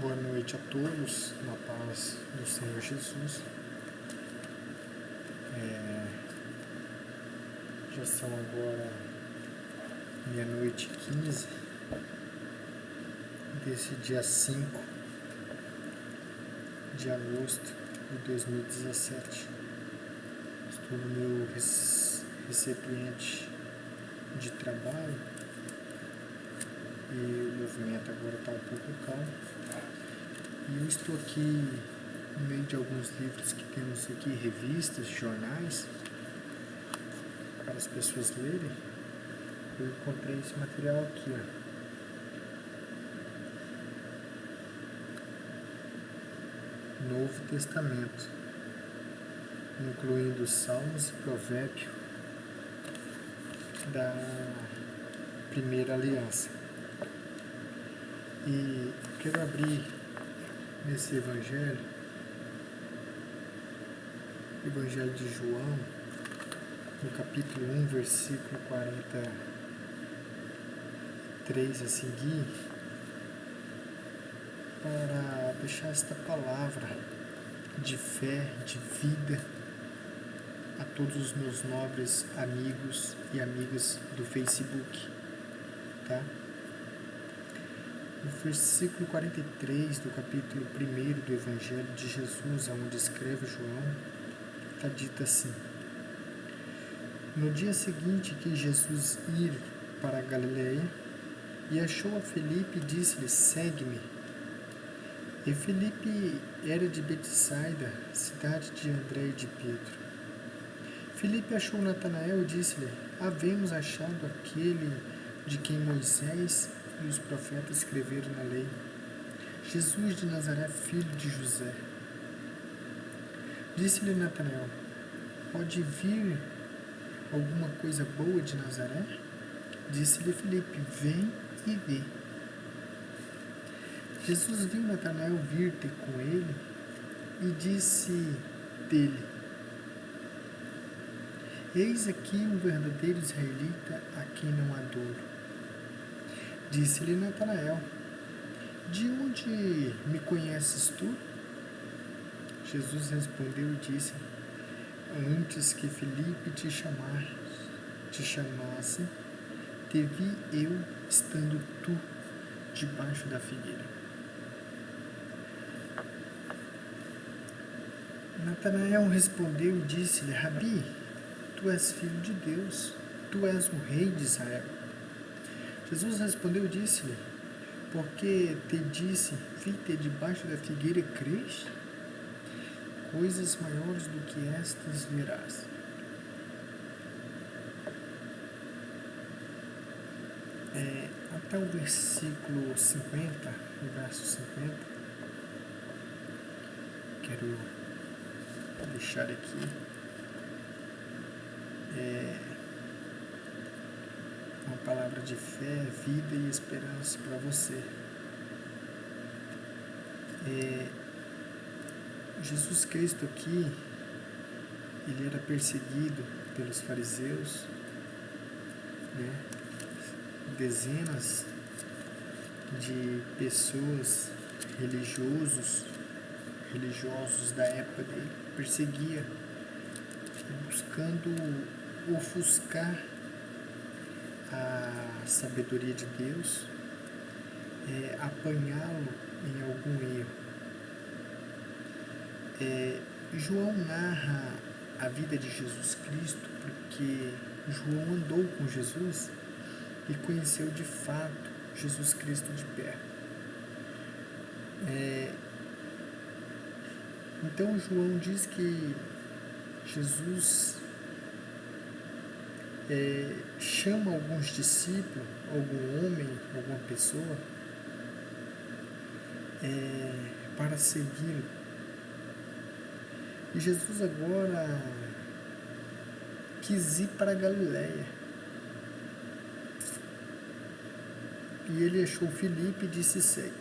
Boa noite a todos, na paz do Senhor Jesus. Já são agora 00:15 desse dia 5 de agosto de 2017. Estou no meu recipiente de trabalho e o movimento agora está um pouco calmo. E eu estou aqui no meio de alguns livros que temos aqui, revistas, jornais, para as pessoas lerem. Eu encontrei esse material aqui, Novo Testamento, incluindo Salmos e Provérbios da Primeira Aliança. E quero abrir nesse Evangelho de João, no capítulo 1, versículo 43 a seguir, para deixar esta palavra de fé, de vida, a todos os meus nobres amigos e amigas do Facebook, tá? No versículo 43 do capítulo 1 do Evangelho de Jesus, onde escreve João, está dito assim: No dia seguinte que Jesus ir para a Galileia, e achou a Filipe e disse-lhe: Segue-me. E Filipe era de Betsaida, cidade de André e de Pedro. Filipe achou Natanael e disse-lhe: Havemos achado aquele de quem Moisés e os profetas escreveram na lei, Jesus de Nazaré, filho de José. Disse-lhe Natanael: Pode vir alguma coisa boa de Nazaré? Disse-lhe Filipe: Vem e vê. Jesus viu Natanael vir ter com ele e disse dele: Eis aqui um verdadeiro israelita a quem não há dolo. Disse-lhe Natanael: De onde me conheces tu? Jesus respondeu e disse: Antes que Filipe te chamasse, te vi eu estando tu debaixo da figueira. Natanael respondeu e disse-lhe: Rabi, tu és filho de Deus, tu és o rei de Israel. Jesus respondeu e disse-lhe: Porque te disse, vi-te debaixo da figueira e crês? Coisas maiores do que estas verás. Até o versículo 50, o verso 50, quero deixar aqui uma palavra de fé, vida e esperança para você. Jesus Cristo aqui, ele era perseguido pelos fariseus, dezenas de pessoas, religiosos da época dele, perseguia, buscando ofuscar a sabedoria de Deus, apanhá-lo em algum erro. João narra a vida de Jesus Cristo porque João andou com Jesus e conheceu de fato Jesus Cristo de perto. Então João diz que Jesus chama alguns discípulos, algum homem, alguma pessoa, para segui-lo. E Jesus agora quis ir para a Galileia. E ele achou Filipe e disse: Segue.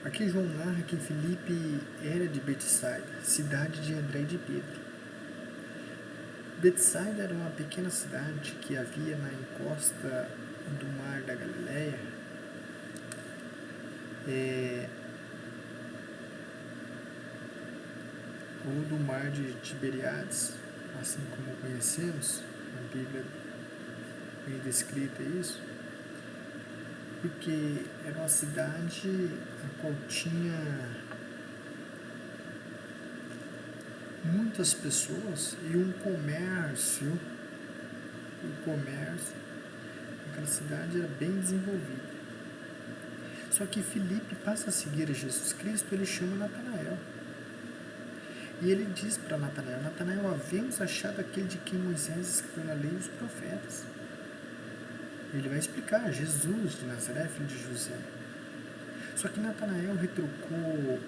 Aqui João narra que Filipe era de Betsaida, cidade de André e de Pedro. Betsaida era uma pequena cidade que havia na encosta do mar da Galileia, ou do mar de Tiberíades, assim como conhecemos, na Bíblia bem descrita isso, porque era uma cidade a qual tinha muitas pessoas e um comércio, aquela cidade era bem desenvolvida. Só que Filipe passa a seguir a Jesus Cristo, ele chama Natanael. E ele diz para Natanael: Natanael, havemos achado aquele de quem Moisés escreveu na lei e os profetas. Ele vai explicar: Jesus de Nazaré, filho de José. Só que Natanael retrucou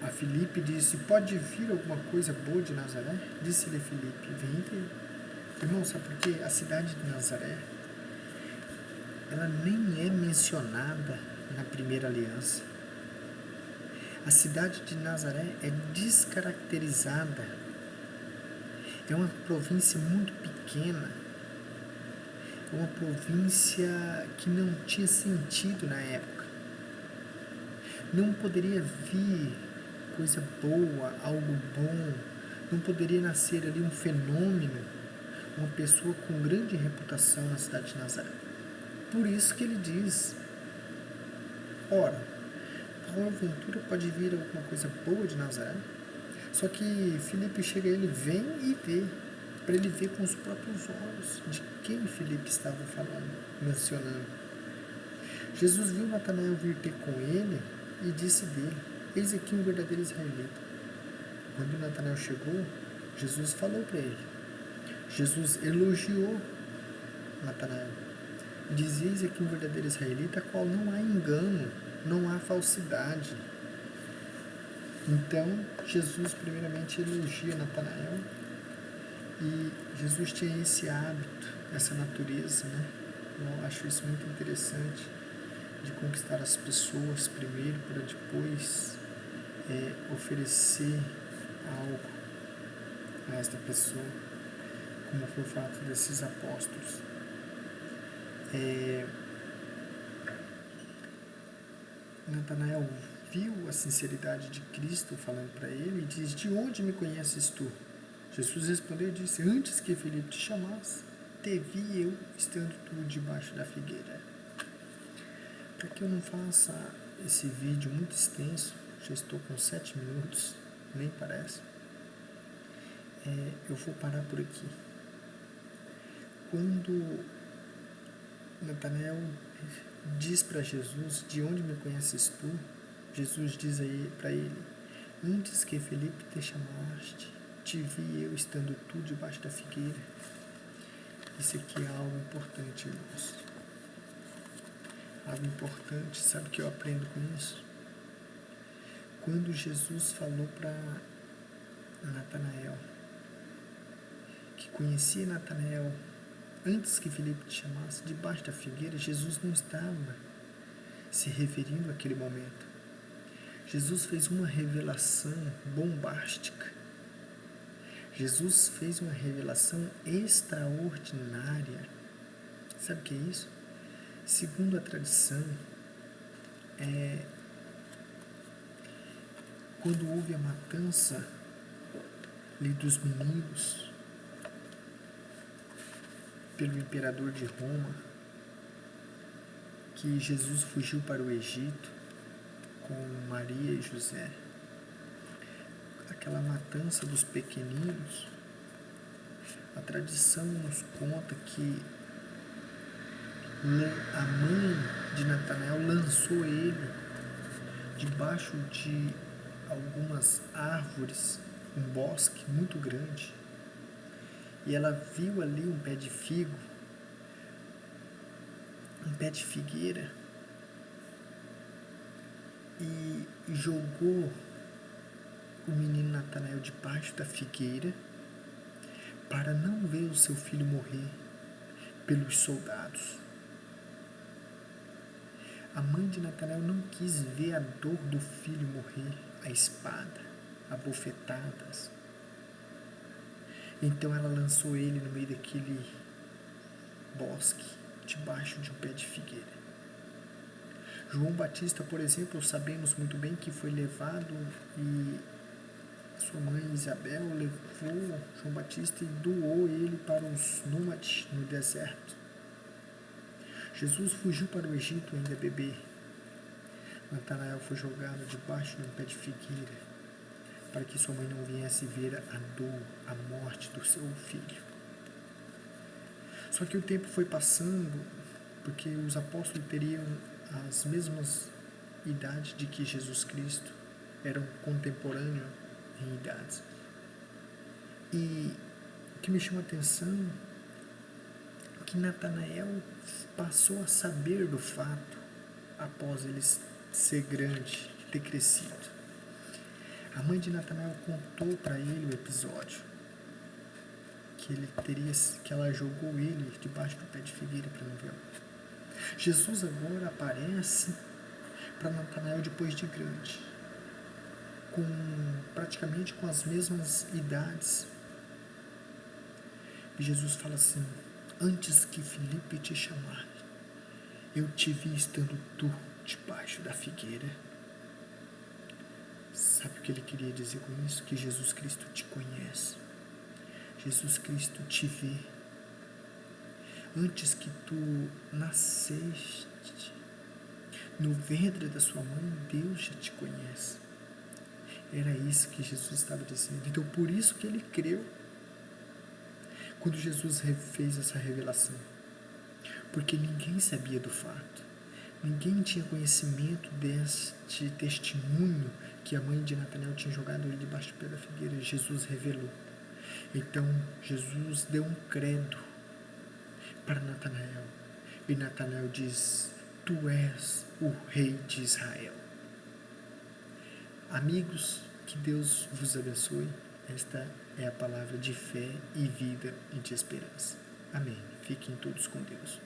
a Filipe e disse: pode vir alguma coisa boa de Nazaré? Disse-lhe Filipe: vem ver. Irmão, sabe por quê? A cidade de Nazaré, ela nem é mencionada na primeira aliança. A cidade de Nazaré é descaracterizada. É uma província muito pequena. É uma província que não tinha sentido na época. Não poderia vir coisa boa, algo bom. Não poderia nascer ali um fenômeno, uma pessoa com grande reputação na cidade de Nazaré. Por isso que ele diz: ora, porventura pode vir alguma coisa boa de Nazaré? Só que Filipe chega a ele: vem e vê, para ele ver com os próprios olhos de quem Filipe estava falando, mencionando. Jesus viu Natanael vir ter com ele e disse dele: eis aqui um verdadeiro israelita. Quando Natanael chegou, Jesus falou para ele. Jesus elogiou Natanael. Diz: eis aqui um verdadeiro israelita, a qual não há engano, não há falsidade. Então, Jesus primeiramente elogia Natanael, e Jesus tinha esse hábito, essa natureza, né? Eu acho isso muito interessante, de conquistar as pessoas primeiro, para depois oferecer algo a esta pessoa, como foi o fato desses apóstolos. Natanael viu a sinceridade de Cristo falando para ele e diz: de onde me conheces tu? Jesus respondeu e disse: antes que Filipe te chamasse, te vi eu estando tu debaixo da figueira. Para que eu não faça esse vídeo muito extenso, já estou com 7 minutos, nem parece, eu vou parar por aqui. Quando Natanael diz para Jesus: de onde me conheces tu? Jesus diz aí para ele: antes que Filipe te chamaste, te vi eu estando tu debaixo da figueira. Isso aqui é algo importante, irmãos. Algo importante. Sabe o que eu aprendo com isso? Quando Jesus falou para Natanael que conhecia Natanael antes que Filipe te chamasse, debaixo da figueira, Jesus não estava se referindo àquele momento. Jesus fez uma revelação bombástica. Jesus fez uma revelação extraordinária. Sabe o que é isso? Segundo a tradição, quando houve a matança ali dos meninos pelo imperador de Roma, que Jesus fugiu para o Egito com Maria e José, aquela matança dos pequeninos, a tradição nos conta que a mãe de Natanael lançou ele debaixo de algumas árvores, um bosque muito grande, e ela viu ali um pé de figo, um pé de figueira, e jogou o menino Natanael debaixo da figueira para não ver o seu filho morrer pelos soldados. A mãe de Natanael não quis ver a dor do filho morrer, a espada, a bofetadas. Então ela lançou ele no meio daquele bosque, debaixo de um pé de figueira. João Batista, por exemplo, sabemos muito bem que foi levado e sua mãe Isabel levou João Batista e doou ele para os nômades no deserto. Jesus fugiu para o Egito ainda bebê. Natanael foi jogado debaixo de um pé de figueira para que sua mãe não viesse ver a dor, a morte do seu filho. Só que o tempo foi passando, porque os apóstolos teriam as mesmas idades de que Jesus Cristo, eram contemporâneos em idades. E o que me chama a atenção é que Natanael passou a saber do fato após ele ser grande, ter crescido. A mãe de Natanael contou para ele o episódio que ela jogou ele debaixo do pé de figueira para não ver. Jesus agora aparece para Natanael depois de grande, praticamente com as mesmas idades. E Jesus fala assim: antes que Filipe te chamar, eu te vi estando tu debaixo da figueira. Sabe o que ele queria dizer com isso? Que Jesus Cristo te conhece. Jesus Cristo te vê. Antes que tu nasceste no ventre da sua mãe, Deus já te conhece. Era isso que Jesus estava dizendo. Então, por isso que ele creu quando Jesus fez essa revelação. Porque ninguém sabia do fato. Ninguém tinha conhecimento deste testemunho que a mãe de Natanael tinha jogado ele debaixo do pé da figueira. Jesus revelou. Então, Jesus deu um credo para Natanael. E Natanael diz: tu és o rei de Israel. Amigos, que Deus vos abençoe. Esta é a palavra de fé e vida e de esperança. Amém. Fiquem todos com Deus.